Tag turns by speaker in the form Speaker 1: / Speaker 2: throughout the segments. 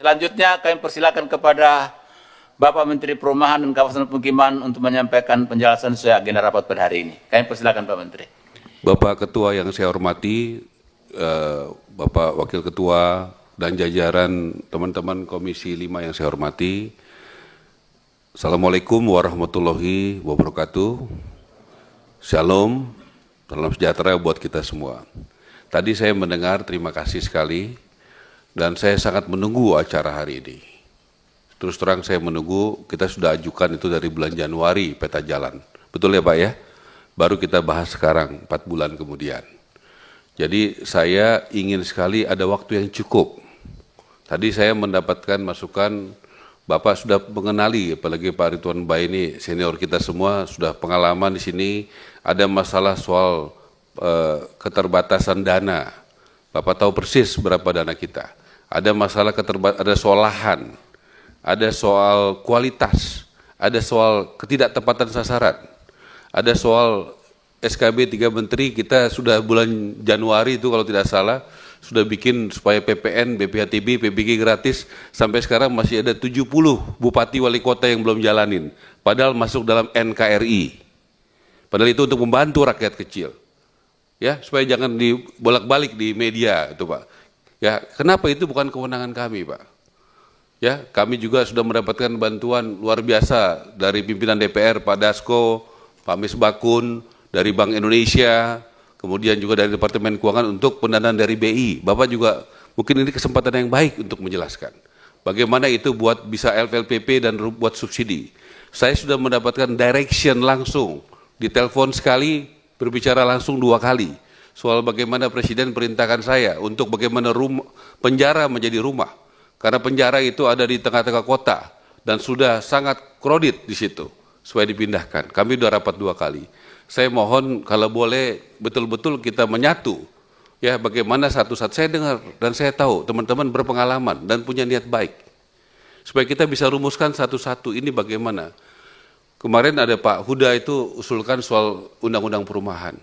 Speaker 1: Selanjutnya kami persilakan kepada Bapak Menteri Perumahan dan Kawasan Pemukiman untuk menyampaikan penjelasan sesuai agenda rapat pada hari ini. Kami persilakan Pak Menteri.
Speaker 2: Bapak Ketua yang saya hormati, Bapak Wakil Ketua dan jajaran teman-teman Komisi 5 yang saya hormati, Assalamualaikum warahmatullahi wabarakatuh. Shalom, salam sejahtera buat kita semua. Tadi saya mendengar, terima kasih sekali, dan saya sangat menunggu acara hari ini. Terus terang saya menunggu, kita sudah ajukan itu dari bulan Januari peta jalan. Betul ya Pak ya? Baru kita bahas sekarang, 4 bulan kemudian. Jadi saya ingin sekali ada waktu yang cukup. Tadi saya mendapatkan masukan, Bapak sudah mengenali, apalagi Pak Ridwan Bay ini senior kita semua, sudah pengalaman di sini, ada masalah soal keterbatasan dana. Bapak tahu persis berapa dana kita. Ada masalah ada soal lahan, ada soal kualitas, ada soal ketidaktepatan sasaran, ada soal SKB 3 Menteri, kita sudah bulan Januari itu kalau tidak salah, sudah bikin supaya PPN, BPHTB, PBG gratis, sampai sekarang masih ada 70 bupati wali kota yang belum jalanin, padahal masuk dalam NKRI. Padahal itu untuk membantu rakyat kecil. Ya, supaya jangan dibolak-balik di media itu Pak. Ya, kenapa itu bukan kewenangan kami Pak? Ya, kami juga sudah mendapatkan bantuan luar biasa dari pimpinan DPR, Pak Dasko, Pak Misbakun, dari Bank Indonesia, kemudian juga dari Departemen Keuangan untuk pendanaan dari BI. Bapak juga mungkin ini kesempatan yang baik untuk menjelaskan bagaimana itu buat bisa LPLPP dan buat subsidi. Saya sudah mendapatkan direction langsung, ditelepon sekali, berbicara langsung 2 kali soal bagaimana Presiden perintahkan saya untuk bagaimana penjara menjadi rumah. Karena penjara itu ada di tengah-tengah kota dan sudah sangat kredit di situ supaya dipindahkan. Kami sudah rapat 2 kali. Saya mohon kalau boleh betul-betul kita menyatu, ya bagaimana satu-satu. Saya dengar dan saya tahu teman-teman berpengalaman dan punya niat baik, supaya kita bisa rumuskan satu-satu ini bagaimana. Kemarin ada Pak Huda itu usulkan soal undang-undang perumahan.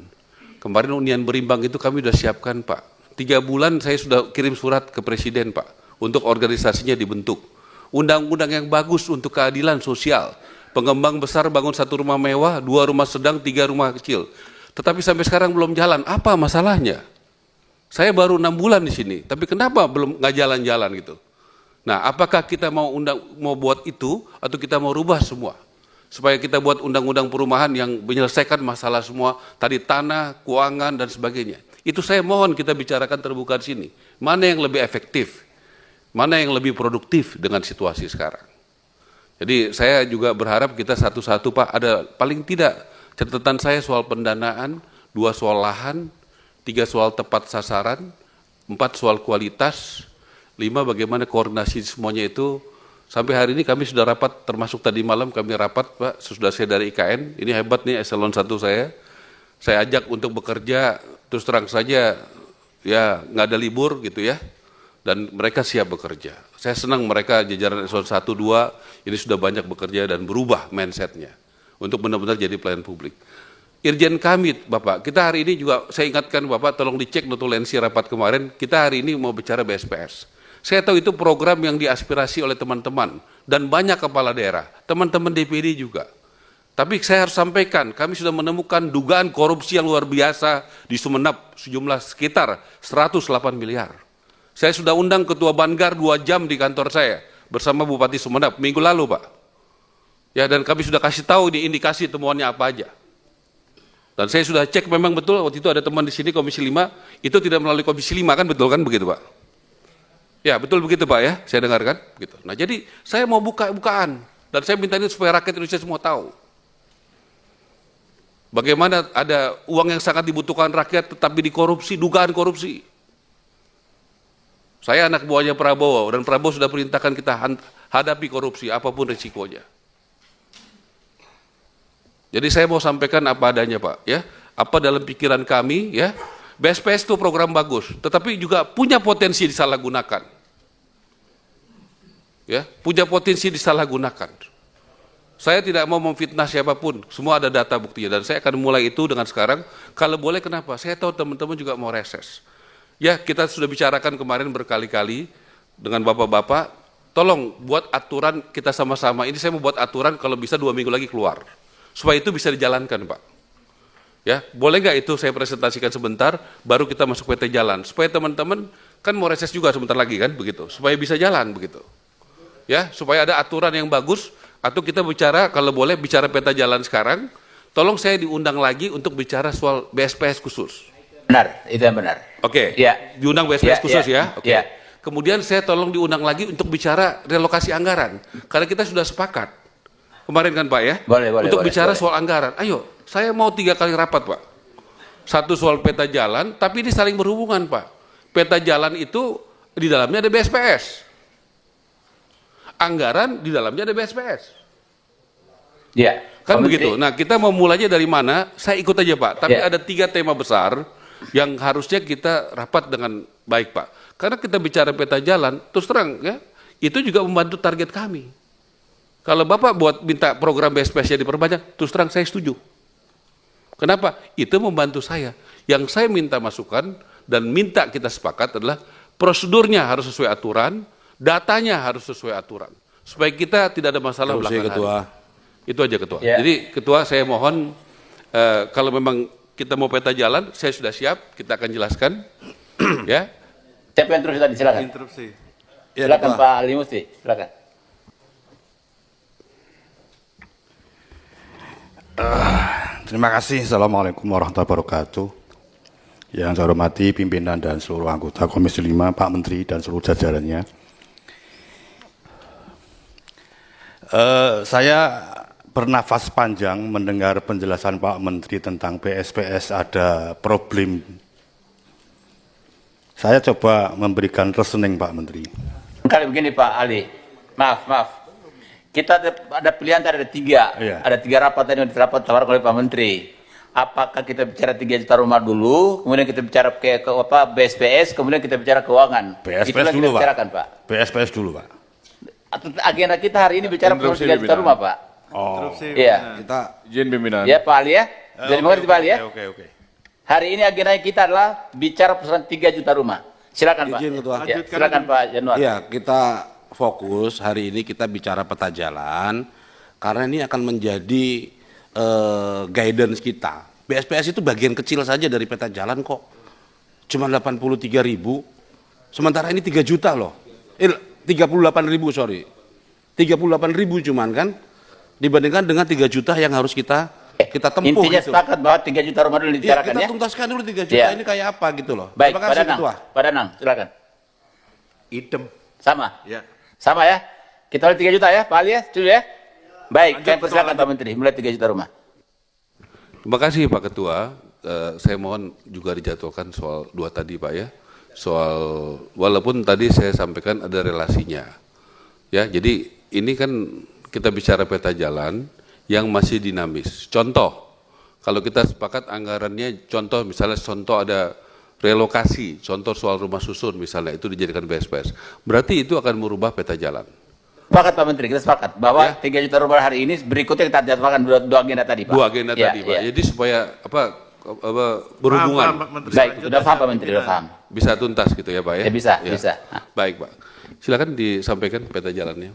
Speaker 2: Kemarin hunian berimbang itu kami sudah siapkan Pak. 3 bulan saya sudah kirim surat ke Presiden Pak, untuk organisasinya dibentuk. Undang-undang yang bagus untuk keadilan sosial. Pengembang besar bangun 1 rumah mewah, 2 rumah sedang, 3 rumah kecil. Tetapi sampai sekarang belum jalan. Apa masalahnya? Saya baru 6 bulan di sini, tapi kenapa belum nggak jalan-jalan gitu? Nah, apakah kita mau buat itu atau kita mau rubah semua? Supaya kita buat undang-undang perumahan yang menyelesaikan masalah semua, tadi tanah, keuangan dan sebagainya. Itu saya mohon kita bicarakan terbuka di sini. Mana yang lebih efektif? Mana yang lebih produktif dengan situasi sekarang? Jadi saya juga berharap kita satu-satu Pak, ada paling tidak catatan saya soal pendanaan, 2 soal lahan, 3 soal tepat sasaran, 4 soal kualitas, 5 bagaimana koordinasi semuanya itu. Sampai hari ini kami sudah rapat, termasuk tadi malam kami rapat Pak, sesudah saya dari IKN, ini hebat nih eselon 1 saya ajak untuk bekerja, terus terang saja ya nggak ada libur gitu ya. Dan mereka siap bekerja. Saya senang mereka jajaran eselon 1, 2 ini sudah banyak bekerja dan berubah mindsetnya untuk benar-benar jadi pelayan publik. Irjen kami Bapak, kita hari ini juga saya ingatkan Bapak tolong dicek notulensi rapat kemarin, kita hari ini mau bicara BSPS. Saya tahu itu program yang diaspirasi oleh teman-teman dan banyak kepala daerah, teman-teman DPD juga. Tapi saya harus sampaikan, kami sudah menemukan dugaan korupsi yang luar biasa di Sumeneb sejumlah sekitar 108 miliar. Saya sudah undang Ketua Banggar 2 jam di kantor saya bersama Bupati Sumeneb minggu lalu Pak. Ya, dan kami sudah kasih tahu di indikasi temuannya apa aja. Dan saya sudah cek memang betul waktu itu ada teman di sini Komisi 5 itu tidak melalui Komisi 5 kan, betul kan begitu Pak? Ya betul begitu Pak ya, saya dengarkan gitu. Nah jadi saya mau bukaan dan saya minta ini supaya rakyat Indonesia semua tahu. Bagaimana ada uang yang sangat dibutuhkan rakyat tetapi dikorupsi, dugaan korupsi. Saya anak buahnya Prabowo dan Prabowo sudah perintahkan kita hadapi korupsi apapun risikonya. Jadi saya mau sampaikan apa adanya Pak ya, apa dalam pikiran kami ya. BSPS itu program bagus, tetapi juga punya potensi disalahgunakan. Ya, punya potensi disalahgunakan. Saya tidak mau memfitnah siapapun, semua ada data buktinya dan saya akan mulai itu dengan sekarang. Kalau boleh kenapa? Saya tahu teman-teman juga mau reses. Ya, kita sudah bicarakan kemarin berkali-kali dengan bapak-bapak, tolong buat aturan kita sama-sama. Ini saya mau buat aturan kalau bisa 2 minggu lagi keluar. Supaya itu bisa dijalankan, Pak. Ya, boleh nggak itu saya presentasikan sebentar, baru kita masuk PT Jalan. Supaya teman-teman kan mau reses juga sebentar lagi kan, begitu. Supaya bisa jalan, begitu. Ya, supaya ada aturan yang bagus, atau kita bicara, kalau boleh bicara peta jalan sekarang, tolong saya diundang lagi untuk bicara soal BSPS khusus.
Speaker 1: Benar, itu yang benar.
Speaker 2: Oke,
Speaker 1: Ya.
Speaker 2: diundang BSPS
Speaker 1: Ya,
Speaker 2: khusus
Speaker 1: ya,
Speaker 2: ya. Oke.
Speaker 1: ya.
Speaker 2: Kemudian saya tolong diundang lagi untuk bicara relokasi anggaran, karena kita sudah sepakat kemarin kan Pak ya,
Speaker 1: Boleh,
Speaker 2: untuk
Speaker 1: boleh,
Speaker 2: bicara
Speaker 1: boleh.
Speaker 2: soal anggaran. Ayo, saya mau 3 kali rapat Pak. Satu soal peta jalan, tapi ini saling berhubungan Pak. Peta jalan itu di dalamnya ada BSPS, anggaran di dalamnya ada BSPS.
Speaker 1: Ya.
Speaker 2: Kan
Speaker 1: Pak
Speaker 2: begitu.
Speaker 1: Menteri.
Speaker 2: Nah, kita mau mulainya dari mana? Saya ikut aja, Pak. Tapi
Speaker 1: Ya.
Speaker 2: ada 3 tema besar yang harusnya kita rapat dengan baik, Pak. Karena kita bicara peta jalan, terus terang ya, itu juga membantu target kami. Kalau Bapak buat minta program BSPS-nya diperbanyak, terus terang saya setuju. Kenapa? Itu membantu saya. Yang saya minta masukan dan minta kita sepakat adalah prosedurnya harus sesuai aturan, datanya harus sesuai aturan. Supaya kita tidak ada masalah belakangan
Speaker 3: Ketua.
Speaker 2: hari. Itu aja Ketua.
Speaker 1: Ya.
Speaker 2: Jadi Ketua saya mohon kalau memang kita mau peta jalan, saya sudah siap, kita akan jelaskan. Ya.
Speaker 1: Siapa yang terus tadi, silakan.
Speaker 3: Interupsi.
Speaker 1: Silakan Pak Ali Musti, silakan.
Speaker 3: Terima kasih. Assalamualaikum warahmatullahi wabarakatuh. Yang saya hormati pimpinan dan seluruh anggota Komisi 5, Pak Menteri dan seluruh jajarannya. Saya bernafas panjang mendengar penjelasan Pak Menteri tentang BSPS ada problem. Saya coba memberikan reasoning Pak Menteri.
Speaker 1: Kali begini Pak Ali, maaf. Kita ada pilihan tadi, ada 3.
Speaker 3: Iya.
Speaker 1: Ada 3 rapat tadi yang ditawarkan oleh Pak Menteri. Apakah kita bicara 3 juta rumah dulu, kemudian kita bicara ke BSPS, kemudian kita bicara keuangan.
Speaker 3: BSPS
Speaker 1: Itulah
Speaker 3: dulu
Speaker 1: kita
Speaker 3: Pak.
Speaker 1: bicarakan Pak.
Speaker 3: BSPS dulu Pak.
Speaker 1: Atau agenda kita hari ini bicara 3 juta rumah Pak.
Speaker 3: Oh,
Speaker 1: Iya.
Speaker 3: kita
Speaker 4: Izin pimpinan.
Speaker 1: Ya Pak Ali ya. Jadi mengerti Pak Ali ya.
Speaker 3: Oke.
Speaker 1: Hari ini agenda kita adalah bicara persoalan 3 juta rumah. Silakan Pak.
Speaker 5: Izin, Ketua.
Speaker 1: Ya, silakan Pak Januar.
Speaker 5: Iya, kita fokus hari ini kita bicara peta jalan karena ini akan menjadi guidance kita. BSPS itu bagian kecil saja dari peta jalan kok. Cuma 83.000. Sementara ini 3 juta loh. 38.000 sorry. 38.000 cuman kan dibandingkan dengan 3 juta yang harus kita tempuh.
Speaker 1: Intinya
Speaker 5: gitu.
Speaker 1: sepakat bahwa 3 juta rumah dulu
Speaker 5: Iya,
Speaker 1: dibicarakan
Speaker 5: kita
Speaker 1: ya.
Speaker 5: tuntaskan dulu 3 juta
Speaker 1: Iya.
Speaker 5: ini kayak apa gitu loh.
Speaker 1: Baik,
Speaker 5: Terima
Speaker 1: Pak
Speaker 5: kasih
Speaker 1: Danang.
Speaker 5: Ketua.
Speaker 1: Pak Danang, silakan.
Speaker 3: idem.
Speaker 1: Sama.
Speaker 3: Ya.
Speaker 1: Sama ya. Kita mulai 3 juta ya, Pak Ali ya. Setuju ya? Baik, kami persilakan Pak Menteri, mulai 3 juta rumah.
Speaker 2: Terima kasih Pak Ketua. Saya mohon juga dijadwalkan soal 2 tadi Pak ya. Soal walaupun tadi saya sampaikan ada relasinya. Ya, jadi ini kan kita bicara peta jalan yang masih dinamis. Contoh, kalau kita sepakat anggarannya, misalnya ada relokasi, contoh soal rumah susun misalnya, itu dijadikan BSPS. Berarti itu akan merubah peta jalan.
Speaker 1: Sepakat Pak Menteri, kita sepakat bahwa
Speaker 2: Ya.
Speaker 1: 3 juta rumah hari ini berikutnya kita jadwalkan 2 agenda tadi Pak.
Speaker 2: 2 agenda
Speaker 1: Ya,
Speaker 2: tadi Pak.
Speaker 1: ya.
Speaker 2: Jadi supaya berhubungan,
Speaker 1: Baik, sudah paham Pak Menteri, sudah paham.
Speaker 2: bisa tuntas gitu ya Pak ya.
Speaker 1: Ya, bisa,
Speaker 2: Ya.
Speaker 1: bisa.
Speaker 2: Baik Pak. Silakan disampaikan peta jalannya.